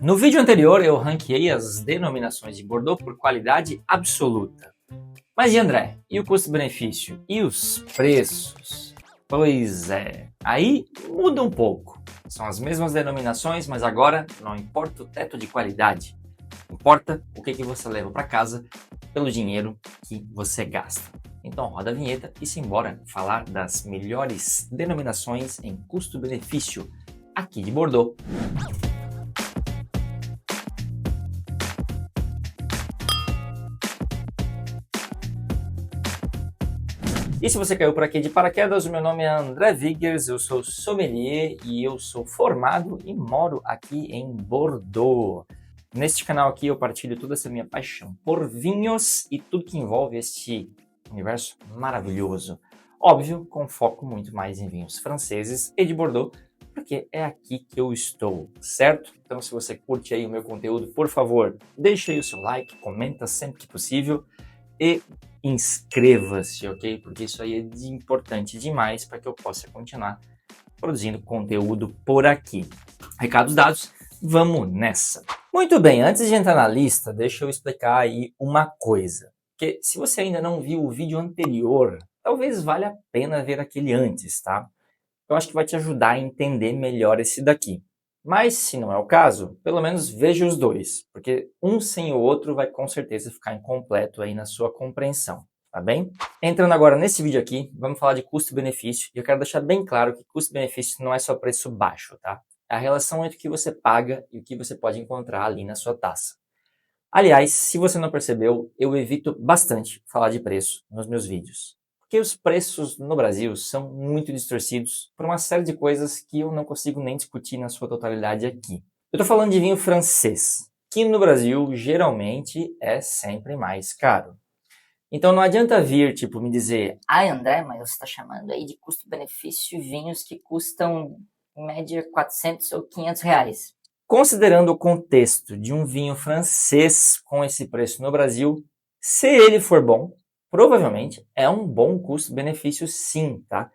No vídeo anterior eu ranqueei as denominações de Bordeaux por qualidade absoluta. Mas e André, e o custo-benefício? E os preços? Pois é, aí muda um pouco. São as mesmas denominações, mas agora não importa o teto de qualidade. Importa o que você leva para casa pelo dinheiro que você gasta. Então roda a vinheta e simbora falar das melhores denominações em custo-benefício aqui de Bordeaux. E se você caiu por aqui de paraquedas, o meu nome é André Wiggers, eu sou sommelier e eu sou formado e moro aqui em Bordeaux. Neste canal aqui eu partilho toda essa minha paixão por vinhos e tudo que envolve este universo maravilhoso. Óbvio, com foco muito mais em vinhos franceses e de Bordeaux, porque é aqui que eu estou, certo? Então se você curte aí o meu conteúdo, por favor, deixa aí o seu like, comenta sempre que possível e inscreva-se, ok? Porque isso aí é importante demais para que eu possa continuar produzindo conteúdo por aqui. Recados dados, vamos nessa! Muito bem, antes de entrar na lista, deixa eu explicar aí uma coisa. Porque se você ainda não viu o vídeo anterior, talvez valha a pena ver aquele antes, tá? Eu acho que vai te ajudar a entender melhor esse daqui. Mas, se não é o caso, pelo menos veja os dois, porque um sem o outro vai com certeza ficar incompleto aí na sua compreensão, tá bem? Entrando agora nesse vídeo aqui, vamos falar de custo-benefício, e eu quero deixar bem claro que custo-benefício não é só preço baixo, tá? É a relação entre o que você paga e o que você pode encontrar ali na sua taça. Aliás, se você não percebeu, eu evito bastante falar de preço nos meus vídeos. Porque os preços no Brasil são muito distorcidos por uma série de coisas que eu não consigo nem discutir na sua totalidade aqui. Eu estou falando de vinho francês, que no Brasil geralmente é sempre mais caro. Então não adianta vir, tipo, me dizer, ai André, mas você está chamando aí de custo-benefício vinhos que custam em média 400 ou 500 reais. Considerando o contexto de um vinho francês com esse preço no Brasil, se ele for bom, provavelmente é um bom custo-benefício sim, tá?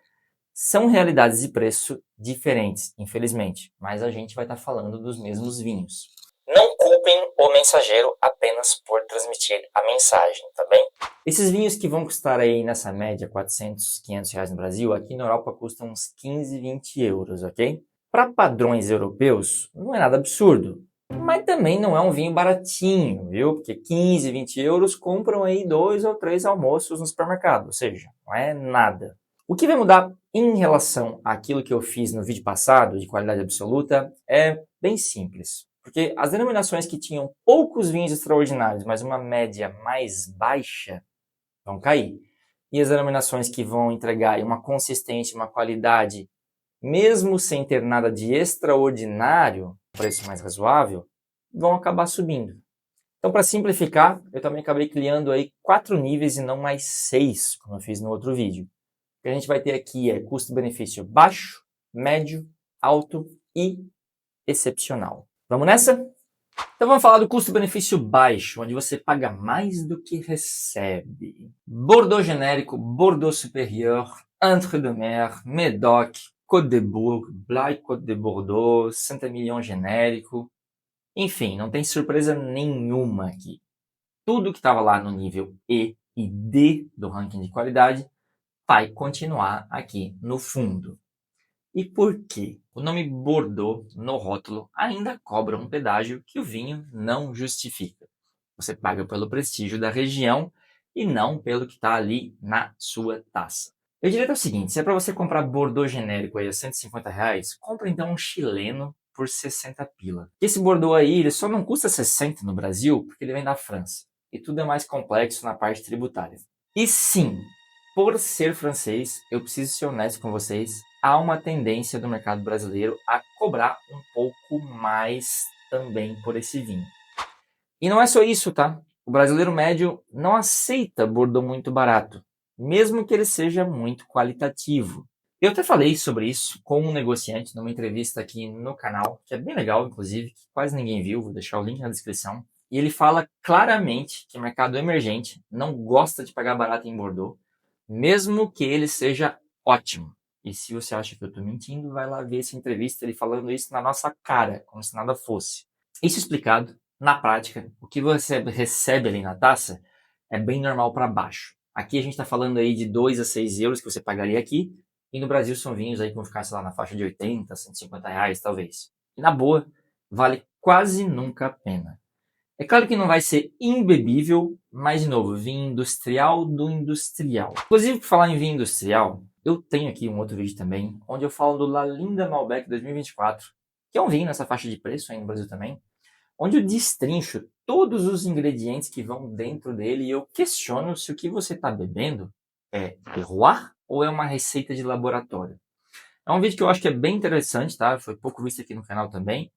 São realidades de preço diferentes, infelizmente, mas a gente vai estar falando dos mesmos vinhos. Não culpem o mensageiro apenas por transmitir a mensagem, tá bem? Esses vinhos que vão custar aí nessa média 400, 500 reais no Brasil, aqui na Europa custam uns 15, 20 euros, ok? Para padrões europeus, não é nada absurdo, mas também não é um vinho baratinho, viu? Porque 15, 20 euros compram aí 2 ou 3 almoços no supermercado, ou seja, não é nada. O que vai mudar em relação àquilo que eu fiz no vídeo passado, de qualidade absoluta, é bem simples. Porque as denominações que tinham poucos vinhos extraordinários, mas uma média mais baixa, vão cair. E as denominações que vão entregar uma consistência, uma qualidade, mesmo sem ter nada de extraordinário, preço mais razoável, vão acabar subindo. Então, para simplificar, eu também acabei criando aí 4 níveis e não mais 6, como eu fiz no outro vídeo. O que a gente vai ter aqui é custo-benefício baixo, médio, alto e excepcional. Vamos nessa? Então vamos falar do custo-benefício baixo, onde você paga mais do que recebe. Bordeaux genérico, Bordeaux supérieur, Entre-deux-Mers, Médoc, Côte de Bourg, Blaye Côte de Bordeaux, Saint-Emilion genérico. Enfim, não tem surpresa nenhuma aqui. Tudo que estava lá no nível E e D do ranking de qualidade vai continuar aqui no fundo. E por quê? O nome Bordeaux no rótulo ainda cobra um pedágio que o vinho não justifica. Você paga pelo prestígio da região e não pelo que está ali na sua taça. Eu diria o seguinte, se é para você comprar Bordeaux genérico aí a 150 reais, compra então um chileno por 60 pila. Esse Bordeaux aí, ele só não custa 60 no Brasil porque ele vem da França. E tudo é mais complexo na parte tributária. E sim, por ser francês, eu preciso ser honesto com vocês, há uma tendência do mercado brasileiro a cobrar um pouco mais também por esse vinho. E não é só isso, tá? O brasileiro médio não aceita Bordeaux muito barato, mesmo que ele seja muito qualitativo. Eu até falei sobre isso com um negociante numa entrevista aqui no canal, que é bem legal, inclusive, que quase ninguém viu, vou deixar o link na descrição. E ele fala claramente que o mercado emergente não gosta de pagar barato em Bordeaux, mesmo que ele seja ótimo. E se você acha que eu estou mentindo, vai lá ver essa entrevista, ele falando isso na nossa cara, como se nada fosse. Isso explicado, na prática, o que você recebe ali na taça é bem normal para baixo. Aqui a gente está falando aí de 2 a 6 euros que você pagaria aqui, e no Brasil são vinhos aí que vão ficar, sei lá, na faixa de 80, 150 reais, talvez. E na boa, vale quase nunca a pena. É claro que não vai ser imbebível, mas, de novo, vinho industrial do industrial. Inclusive, por falar em vinho industrial, eu tenho aqui um outro vídeo também, onde eu falo do La Linda Malbec 2024, que é um vinho nessa faixa de preço aí no Brasil também, onde eu destrincho todos os ingredientes que vão dentro dele e eu questiono se o que você está bebendo é terroir ou é uma receita de laboratório. É um vídeo que eu acho que é bem interessante, tá? Foi pouco visto aqui no canal também.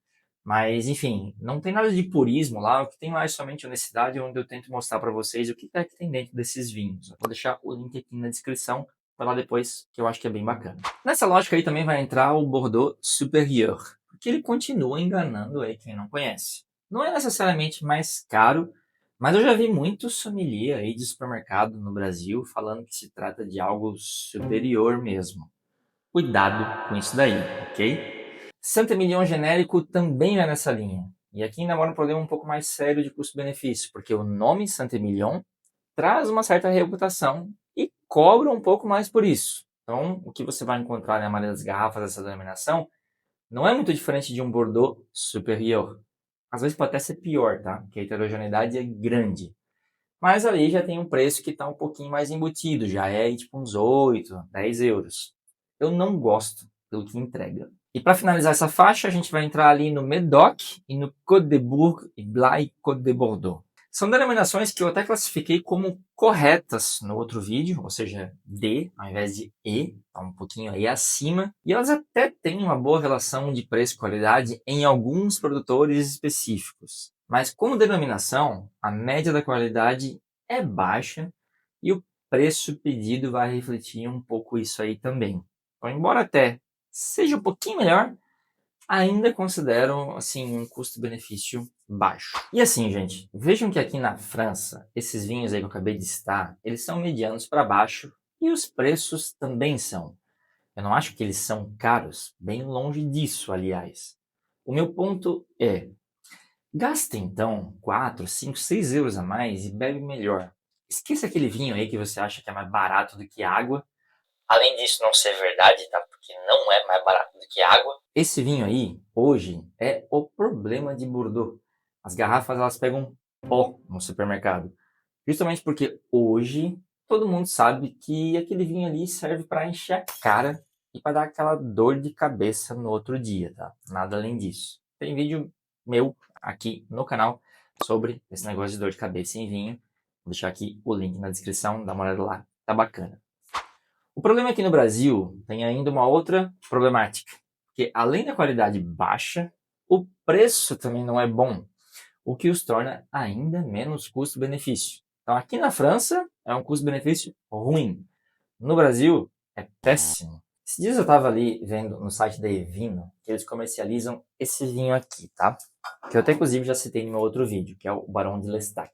Mas, enfim, não tem nada de purismo lá. O que tem lá é somente honestidade, onde eu tento mostrar para vocês o que é que tem dentro desses vinhos. Eu vou deixar o link aqui na descrição para lá depois, que eu acho que é bem bacana. Nessa lógica aí também vai entrar o Bordeaux Supérieur, porque ele continua enganando aí quem não conhece. Não é necessariamente mais caro, mas eu já vi muito sommelier aí de supermercado no Brasil falando que se trata de algo superior mesmo. Cuidado com isso daí, ok? Saint-Emilion genérico também vai nessa linha. E aqui ainda mora um problema um pouco mais sério de custo-benefício, porque o nome Saint-Emilion traz uma certa reputação e cobra um pouco mais por isso. Então, o que você vai encontrar na maioria das garrafas dessa denominação não é muito diferente de um Bordeaux Supérieur. Às vezes pode até ser pior, tá? Porque a heterogeneidade é grande. Mas ali já tem um preço que está um pouquinho mais embutido, já é tipo uns 8, 10 euros. Eu não gosto pelo que entrega. E para finalizar essa faixa, a gente vai entrar ali no Medoc e no Côte de Bourg e Blaye Côte de Bordeaux. São denominações que eu até classifiquei como corretas no outro vídeo, ou seja, D ao invés de E, tá um pouquinho aí acima. E elas até têm uma boa relação de preço-qualidade em alguns produtores específicos. Mas como denominação, a média da qualidade é baixa e o preço pedido vai refletir um pouco isso aí também. Então, embora até seja um pouquinho melhor, ainda considero assim um custo-benefício baixo. E assim, gente, vejam que aqui na França, esses vinhos aí que eu acabei de citar, eles são medianos para baixo e os preços também são. Eu não acho que eles são caros, bem longe disso, aliás. O meu ponto é, gaste então 4, 5, 6 euros a mais e bebe melhor. Esqueça aquele vinho aí que você acha que é mais barato do que água. Além disso não ser verdade, tá? Porque não é mais barato do que água. Esse vinho aí, hoje, é o problema de Bordeaux. As garrafas, elas pegam pó no supermercado. Justamente porque hoje todo mundo sabe que aquele vinho ali serve para encher a cara e para dar aquela dor de cabeça no outro dia, tá? Nada além disso. Tem vídeo meu aqui no canal sobre esse negócio de dor de cabeça em vinho. Vou deixar aqui o link na descrição, dá uma olhada lá, tá bacana. O problema é que no Brasil tem ainda uma outra problemática, que além da qualidade baixa, o preço também não é bom, o que os torna ainda menos custo-benefício. Então aqui na França é um custo-benefício ruim, no Brasil é péssimo. Esses dias eu estava ali vendo no site da Evino que eles comercializam esse vinho aqui, tá? Que eu até inclusive já citei no meu outro vídeo, que é o Barão de Lestac.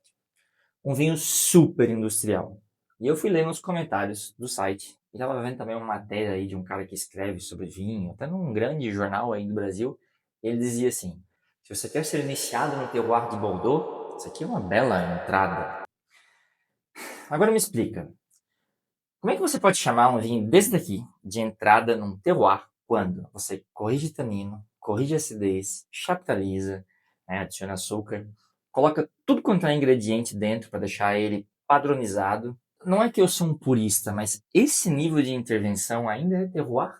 Um vinho super industrial. E eu fui ler nos comentários do site e estava vendo também uma matéria aí de um cara que escreve sobre vinho, até num grande jornal aí do Brasil. Ele dizia assim: se você quer ser iniciado no terroir de Bordeaux, isso aqui é uma bela entrada. Agora me explica, como é que você pode chamar um vinho desse daqui de entrada num terroir quando você corrige tanino, corrige acidez, chaptaliza, né, adiciona açúcar, coloca tudo quanto é ingrediente dentro para deixar ele padronizado? Não é que eu sou um purista, mas esse nível de intervenção ainda é terroir?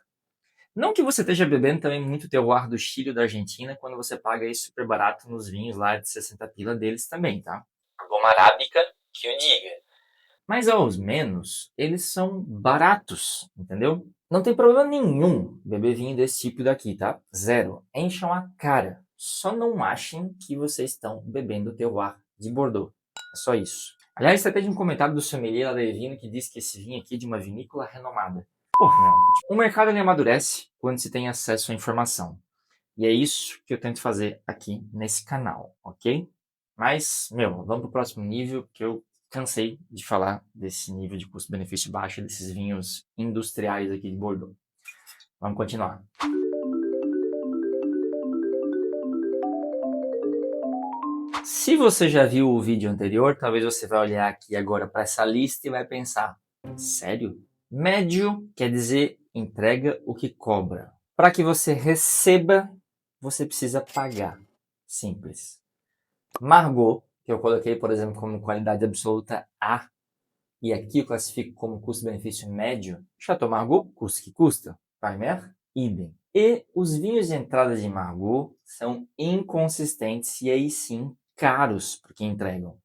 Não que você esteja bebendo também muito terroir do Chile ou da Argentina quando você paga isso super barato nos vinhos lá de 60 pila deles também, tá? Goma arábica, que eu diga. Mas aos menos, eles são baratos, entendeu? Não tem problema nenhum beber vinho desse tipo daqui, tá? Zero. Encham a cara. Só não achem que vocês estão bebendo terroir de Bordeaux. É só isso. Aliás, até de um comentário do sommelier lá da Evino que disse que esse vinho aqui é de uma vinícola renomada. Porra, meu. O mercado ele amadurece quando se tem acesso à informação. E é isso que eu tento fazer aqui nesse canal, ok? Mas, meu, vamos pro próximo nível, que eu cansei de falar desse nível de custo-benefício baixo desses vinhos industriais aqui de Bordeaux. Vamos continuar. Se você já viu o vídeo anterior, talvez você vai olhar aqui agora para essa lista e vai pensar, sério? Médio quer dizer entrega o que cobra. Para que você receba, você precisa pagar. Simples. Margot, que eu coloquei, por exemplo, como qualidade absoluta A, e aqui eu classifico como custo-benefício médio. Chateau Margaux, custo que custa. Primer, idem. E os vinhos de entrada de Margaux são inconsistentes e aí sim caros para quem entregam.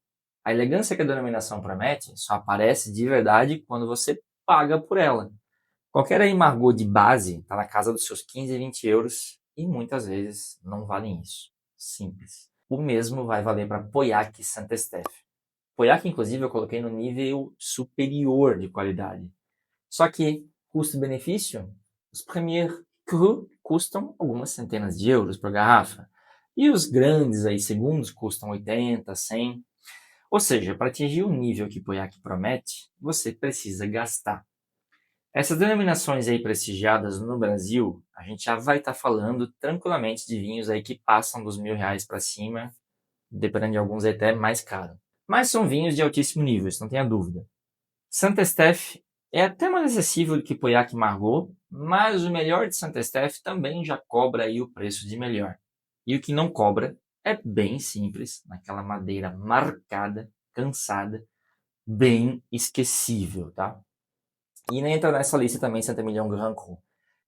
A elegância que a denominação promete só aparece de verdade quando você paga por ela. Qualquer aí Margaux de base está na casa dos seus 15, 20 euros e muitas vezes não valem isso. Simples. O mesmo vai valer para Pauillac e Saint-Estèphe. Pauillac, inclusive, eu coloquei no nível superior de qualidade. Só que, custo-benefício, os Premier Cru custam algumas centenas de euros por garrafa. E os grandes aí, segundos, custam 80, 100. Ou seja, para atingir o nível que Pauillac promete, você precisa gastar. Essas denominações aí prestigiadas no Brasil, a gente já vai estar falando tranquilamente de vinhos aí que passam dos R$ 1.000 para cima, dependendo de alguns até mais caro. Mas são vinhos de altíssimo nível, isso não tenha dúvida. Saint-Estèphe é até mais acessível do que Pauillac e Margaux, mas o melhor de Saint-Estèphe também já cobra aí o preço de melhor. E o que não cobra é bem simples, naquela madeira marcada, cansada, bem esquecível, tá? E nem entra nessa lista também Saint-Emilion Grand Cru.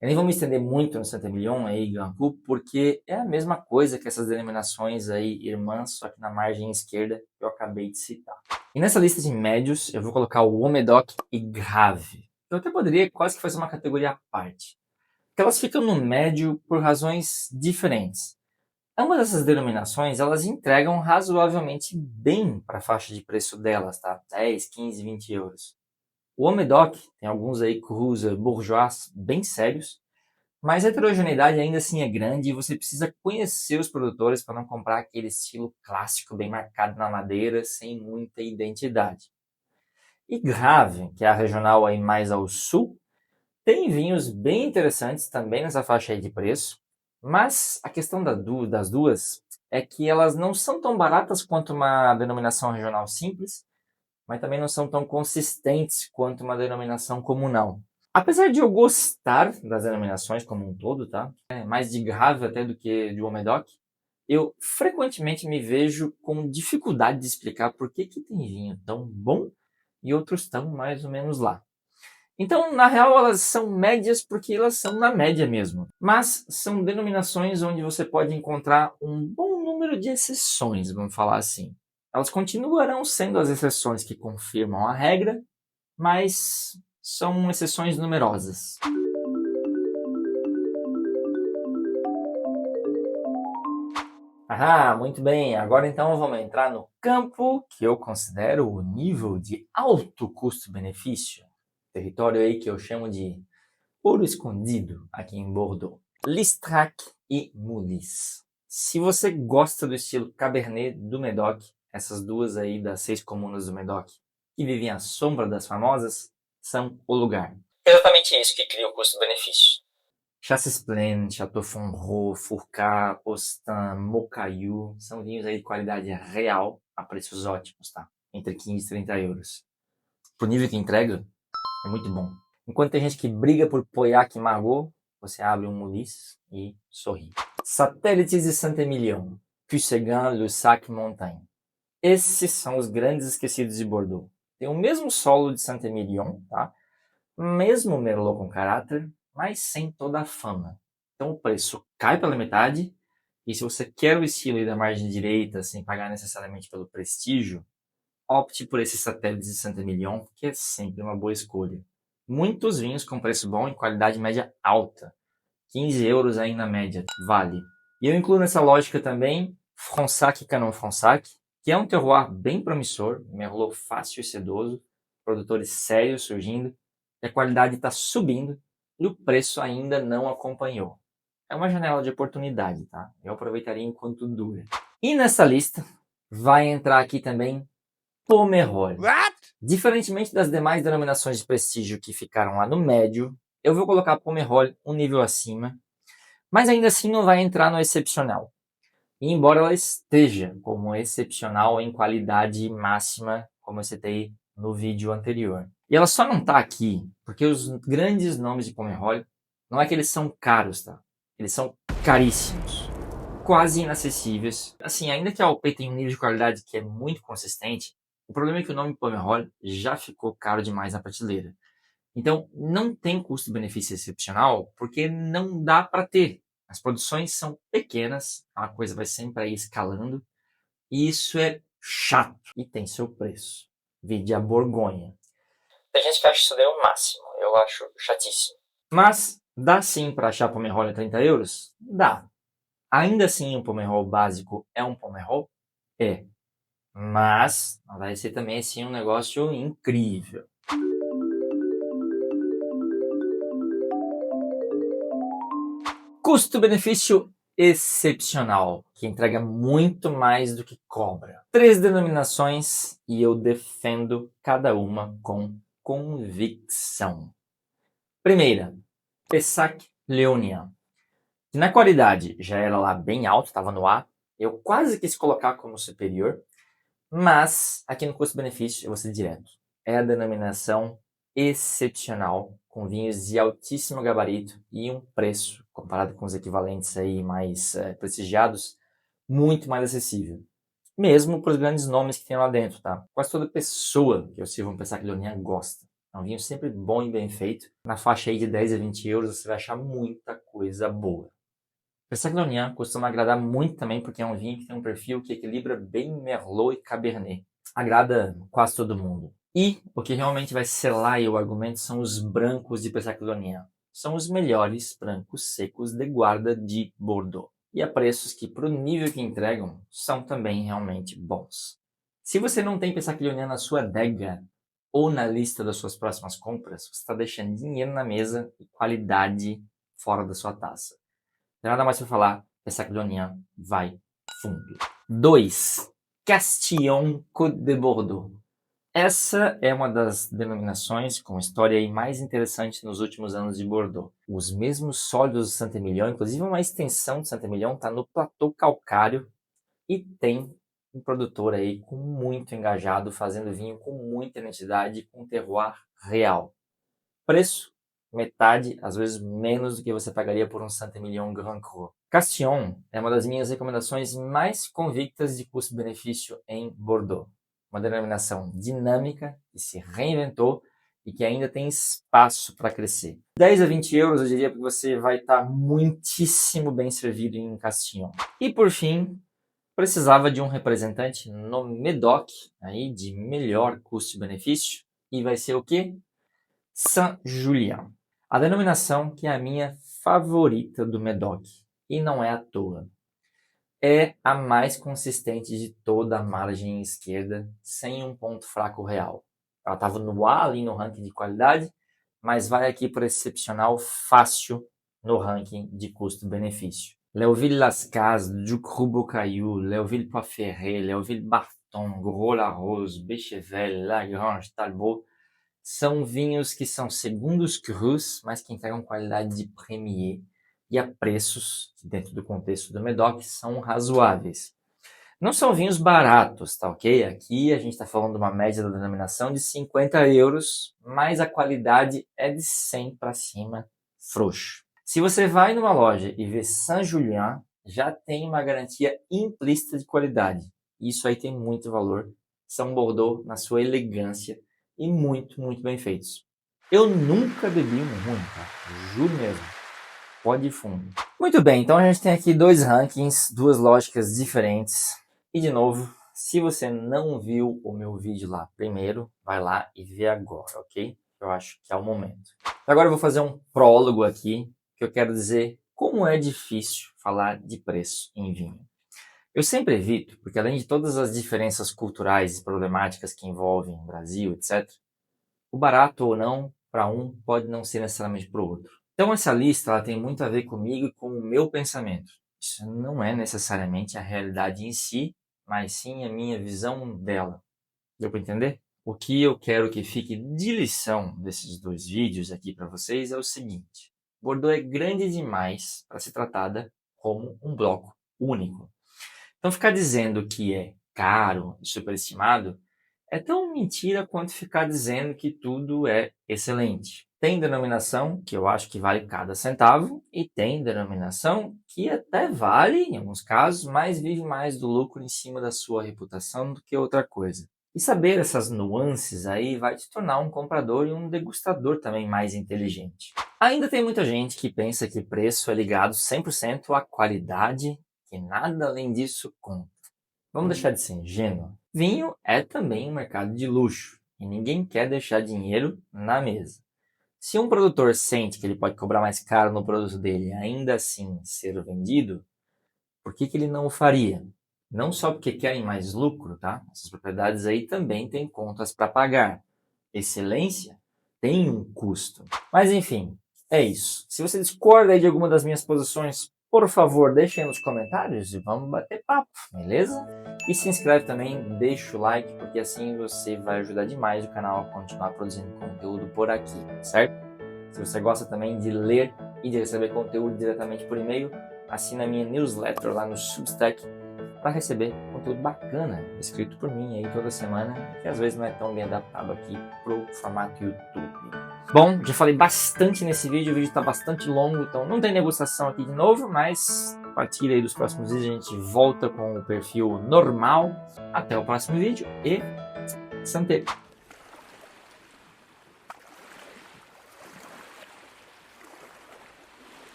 Eu nem vou me estender muito no Saint-Emilion aí, Grand Cru, porque é a mesma coisa que essas denominações aí irmãs, só que na margem esquerda que eu acabei de citar. E nessa lista de médios, eu vou colocar o Haut-Médoc e Grave. Eu até poderia quase que fazer uma categoria à parte. Porque elas ficam no médio por razões diferentes. Ambas essas denominações, elas entregam razoavelmente bem para a faixa de preço delas, tá? 10, 15, 20 euros. O Haut-Médoc tem alguns aí Cruiser, Bourgeois bem sérios, mas a heterogeneidade ainda assim é grande e você precisa conhecer os produtores para não comprar aquele estilo clássico bem marcado na madeira, sem muita identidade. E Grave, que é a regional aí mais ao sul, tem vinhos bem interessantes também nessa faixa aí de preço, mas a questão das duas é que elas não são tão baratas quanto uma denominação regional simples, mas também não são tão consistentes quanto uma denominação comunal. Apesar de eu gostar das denominações como um todo, tá? Mais de Grave até do que de Haut-Médoc, eu frequentemente me vejo com dificuldade de explicar por que tem vinho tão bom e outros tão mais ou menos lá. Então, na real, elas são médias porque elas são na média mesmo. Mas são denominações onde você pode encontrar um bom número de exceções, vamos falar assim. Elas continuarão sendo as exceções que confirmam a regra, mas são exceções numerosas. Ah, muito bem. Agora então vamos entrar no campo que eu considero o nível de alto custo-benefício. Território aí que eu chamo de ouro escondido aqui em Bordeaux. Listrac e Moulis. Se você gosta do estilo Cabernet do Médoc, essas duas aí das 6 comunas do Médoc, que vivem à sombra das famosas, são o lugar. Exatamente isso que cria o custo-benefício. Chassis Plaine, Chateau Fonro, Fourcade, Ostin, Mocaillou, são vinhos aí de qualidade real, a preços ótimos, tá? Entre 15 e 30 euros. Pro nível que entrega, é muito bom. Enquanto tem gente que briga por Pauillac e Margaux, você abre um Moulis e sorri. Satélites de Saint-Emilion, Pucegan, Lussac, Montagne. Esses são os grandes esquecidos de Bordeaux. Tem o mesmo solo de Saint-Emilion, tá? Mesmo Merlot com caráter, mas sem toda a fama. Então o preço cai pela metade, e se você quer o estilo da margem direita, sem pagar necessariamente pelo prestígio, opte por esses satélites de Saint-Emilion, que é sempre uma boa escolha. Muitos vinhos com preço bom e qualidade média alta. 15 euros aí na média, vale. E eu incluo nessa lógica também Fronsac e Canon Fronsac, que é um terroir bem promissor, merlot fácil e sedoso, produtores sérios surgindo, e a qualidade está subindo e o preço ainda não acompanhou. É uma janela de oportunidade, tá? Eu aproveitaria enquanto dura. E nessa lista vai entrar aqui também Pomerol. Diferentemente das demais denominações de prestígio que ficaram lá no médio, eu vou colocar Pomerol um nível acima, mas ainda assim não vai entrar no excepcional. E embora ela esteja como excepcional em qualidade máxima, como eu citei no vídeo anterior. E ela só não está aqui porque os grandes nomes de Pomerol, não é que eles são caros, tá? Eles são caríssimos, quase inacessíveis. Assim, ainda que a Alpay tenha um nível de qualidade que é muito consistente, o problema é que o nome Pomerol já ficou caro demais na prateleira. Então, não tem custo-benefício excepcional porque não dá para ter. As produções são pequenas, a coisa vai sempre aí escalando, e isso é chato e tem seu preço. Vide a Borgonha. Tem gente que acha isso daí o máximo, eu acho chatíssimo. Mas dá sim para achar Pomerol a 30 euros? Dá. Ainda assim, um Pomerol básico é um Pomerol? É. Mas vai ser também assim um negócio incrível. Custo-benefício excepcional, que entrega muito mais do que cobra. 3 denominações e eu defendo cada uma com convicção. Primeira, Pessac Léognan, que na qualidade já era lá bem alto, estava no A, eu quase quis colocar como superior, mas aqui no custo-benefício eu vou ser direto. É a denominação excepcional, com vinhos de altíssimo gabarito e um preço, comparado com os equivalentes aí mais prestigiados, muito mais acessível. Mesmo para os grandes nomes que tem lá dentro, tá? Quase toda pessoa que eu sirvo um Pessac Léognan gosta. É um vinho sempre bom e bem feito. Na faixa aí de 10 a 20 euros você vai achar muita coisa boa. Pessac Léognan costuma agradar muito também porque é um vinho que tem um perfil que equilibra bem Merlot e Cabernet. Agrada quase todo mundo. E o que realmente vai selar o argumento são os brancos de Pessac Léognan. São os melhores brancos secos de guarda de Bordeaux. E a preços que, para o nível que entregam, são também realmente bons. Se você não tem Pessac Léognan na sua adega ou na lista das suas próximas compras, você está deixando dinheiro na mesa e qualidade fora da sua taça. Não tem nada mais para falar, Pessac Léognan vai fundo. 2. Castillon Côte de Bordeaux. Essa é uma das denominações com história aí mais interessante nos últimos anos de Bordeaux. Os mesmos sólidos do Saint-Émilion, inclusive uma extensão de Saint-Émilion, está no platô calcário e tem um produtor aí com muito engajado, fazendo vinho com muita identidade, com terroir real. Preço? Metade, às vezes menos do que você pagaria por um Saint-Émilion Grand Cru. Castillon é uma das minhas recomendações mais convictas de custo-benefício em Bordeaux. Uma denominação dinâmica, que se reinventou e que ainda tem espaço para crescer. 10 a 20 euros eu diria que você vai estar muitíssimo bem servido em Castillon. E por fim, precisava de um representante no Medoc, aí de melhor custo-benefício, e vai ser o quê? Saint-Julien. A denominação que é a minha favorita do Medoc, e não é à toa. É a mais consistente de toda a margem esquerda, sem um ponto fraco real. Ela estava no A ali no ranking de qualidade, mas vai aqui para excepcional fácil no ranking de custo-benefício. Léoville-Las-Cases, Ducrot-Beaucaillou, Léoville-Poix-Ferré, Léoville-Barton, Gros-Larose, Bechevel, Lagrange, Talbot, são vinhos que são segundos crus, mas que entregam qualidade de premier e a preços, que dentro do contexto do Medoc, são razoáveis. Não são vinhos baratos, tá ok? Aqui a gente está falando de uma média da denominação de 50 euros, mas a qualidade é de 100 para cima, frouxo. Se você vai numa loja e vê Saint-Julien, já tem uma garantia implícita de qualidade. Isso aí tem muito valor. São Bordeaux na sua elegância e muito, muito bem feitos. Eu nunca bebi um ruim, tá? Juro mesmo. Pode ir fundo. Muito bem, então a gente tem aqui dois rankings, duas lógicas diferentes. E de novo, se você não viu o meu vídeo lá primeiro, vai lá e vê agora, ok? Eu acho que é o momento. Agora eu vou fazer um prólogo aqui, que eu quero dizer como é difícil falar de preço em vinho. Eu sempre evito, porque além de todas as diferenças culturais e problemáticas que envolvem o Brasil, etc., o barato ou não, para um, pode não ser necessariamente para o outro. Então essa lista ela tem muito a ver comigo e com o meu pensamento. Isso não é necessariamente a realidade em si, mas sim a minha visão dela. Deu para entender? O que eu quero que fique de lição desses dois vídeos aqui para vocês é o seguinte. Bordeaux é grande demais para ser tratada como um bloco único. Então ficar dizendo que é caro e superestimado é tão mentira quanto ficar dizendo que tudo é excelente. Tem denominação que eu acho que vale cada centavo e tem denominação que até vale, em alguns casos, mas vive mais do lucro em cima da sua reputação do que outra coisa. E saber essas nuances aí vai te tornar um comprador e um degustador também mais inteligente. Ainda tem muita gente que pensa que preço é ligado 100% à qualidade, que nada além disso conta. Vamos deixar de ser ingênuo? Vinho é também um mercado de luxo e ninguém quer deixar dinheiro na mesa. Se um produtor sente que ele pode cobrar mais caro no produto dele e ainda assim ser vendido, por que ele não o faria? Não só porque querem mais lucro, tá? Essas propriedades aí também têm contas para pagar. Excelência tem um custo. Mas enfim, é isso. Se você discorda aí de alguma das minhas posições, por favor, deixe aí nos comentários e vamos bater papo, beleza? E se inscreve também, deixa o like, porque assim você vai ajudar demais o canal a continuar produzindo conteúdo por aqui, certo? Se você gosta também de ler e de receber conteúdo diretamente por e-mail, assina a minha newsletter lá no Substack para receber conteúdo bacana, escrito por mim aí toda semana, que às vezes não é tão bem adaptado aqui pro formato YouTube. Bom, já falei bastante nesse vídeo, o vídeo está bastante longo, então não tem negociação aqui de novo, mas a partir aí dos próximos vídeos a gente volta com o perfil normal. Até o próximo vídeo e santé!